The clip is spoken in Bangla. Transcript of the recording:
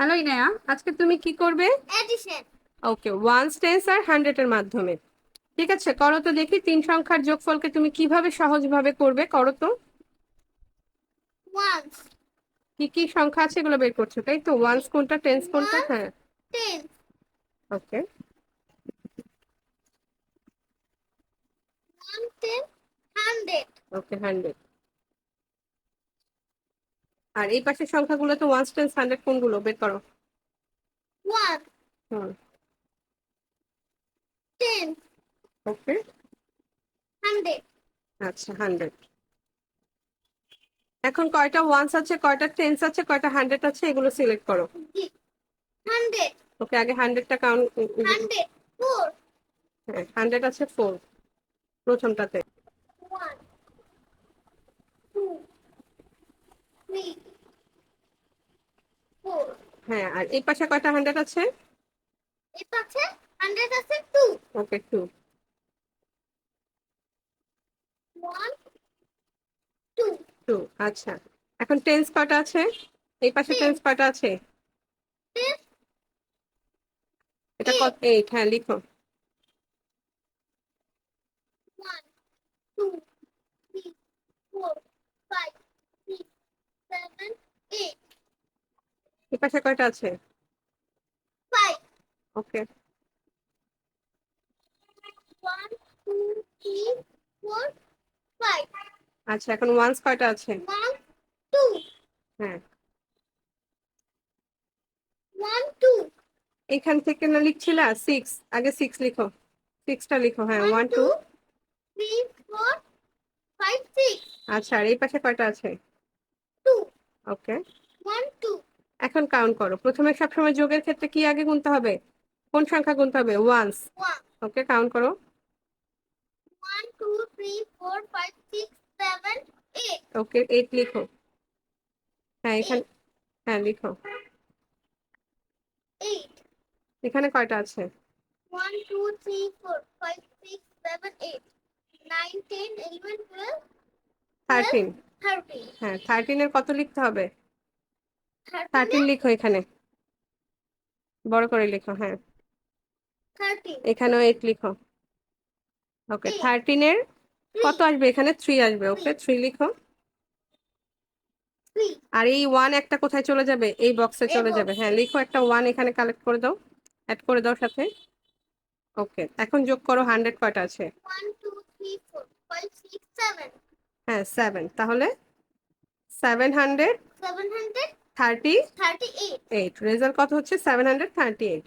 হ্যালো ইনায়া, আজকে তুমি কি করবে? এডিশন। ওকে, ওয়ান্স টেন্স আর হান্ড্রেড এর মাধ্যমে। ঠিক আছে, করো তো দেখি তিন সংখ্যার যোগফলকে তুমি কিভাবে সহজভাবে করবে, করো তো। ওয়ান্স। কি কি সংখ্যা আছে এগুলো বের করছো, তাই তো? ওয়ান্স কোনটা, টেন্স কোনটা? ওয়ান হ্যাঁ। Ten. Okay. One ten hundred. Okay, hundred. আর এই পাশের সংখ্যাগুলো তো ওয়ান্স টেন্স হান্ড্রেড, কোনগুলো বের করো? ওয়ান হুম। Ten okay. হান্ড্রেড। আচ্ছা, হান্ড্রেড। এখন কয়টা ওয়ান্স আছে, কয়টা টেন্স আছে, কয়টা হান্ড্রেড আছে, এগুলো সিলেক্ট করো। হান্ড্রেড। ওকে, আগে হান্ড্রেডটা কাউন্ট। Hundred four. হ্যাঁ, হান্ড্রেড আছে ফোর প্রথমটাতে। One two three four. হ্যাঁ, আর এই পাশে কয়টা হান্ড্রেড আছে? এর পাশে হান্ড্রেড আছে two. Okay, two. One two two. আচ্ছা, এখন টেন্স কয়টা আছে? এই পাশে টেন। টেন্স কয়টা আছে? টেন এটা কত? এইট। এইট। হ্যাঁ, লিখো। One two three four five six seven eight. এই পাশে কয়টা আছে? Five. Okay. One two three four five. আচ্ছা, এখন ওয়ান্স কয়টা আছে? One two. হ্যাঁ। One two. এখান থেকে না লিখছিলা সিক্স? আগে সিক্স লিখো। সিক্সটা লিখো। হ্যাঁ, one one two. Two three four five six. আচ্ছা, আর এই পাশে কয়টা আছে? টু। ওকে। One two. এখন কাউন্ট করো। প্রথমে সবসময় যোগের ক্ষেত্রে কি আগে গুনতে হবে? কোন সংখ্যা গুনতে হবে? ওয়ান্স। ওয়ান। ওকে, কাউন্ট করো। One two three four five six seven eight. Okay, eight লিখো। হ্যাঁ, এখানে। এইট। হ্যাঁ, লিখো। এইট। এখানে কয়টা আছে? One two three four five six seven eight nine ten eleven twelve. Twelve thirteen. Thirteen. হ্যাঁ, থার্টিনের কত লিখতে হবে? থার্টিন থার্টিনে লিখো এখানে। বড় করে লিখো। হ্যাঁ, থার্টিন। এখানেও এইট লিখো। ওকে, এইট। থার্টিনের থ্রি। কত আসবে? এখানে থ্রি আসবে। থ্রি। ওকে, থ্রি লিখো। থ্রি। আর এই ওয়ান একটা কোথায় চলে যাবে? এই বক্সে এ চলে যাবে। হ্যাঁ, বক্সে। লিখো একটা ওয়ান এখানে কালেক্ট করে দাও। অ্যাড করে দাও সাথে। ওকে, এখন যোগ করো হান্ড্রেড কয়টা আছে? One two three four five six seven. হ্যাঁ, সেভেন। তাহলে 738। 738। রেজাল্ট কত হচ্ছে? 738।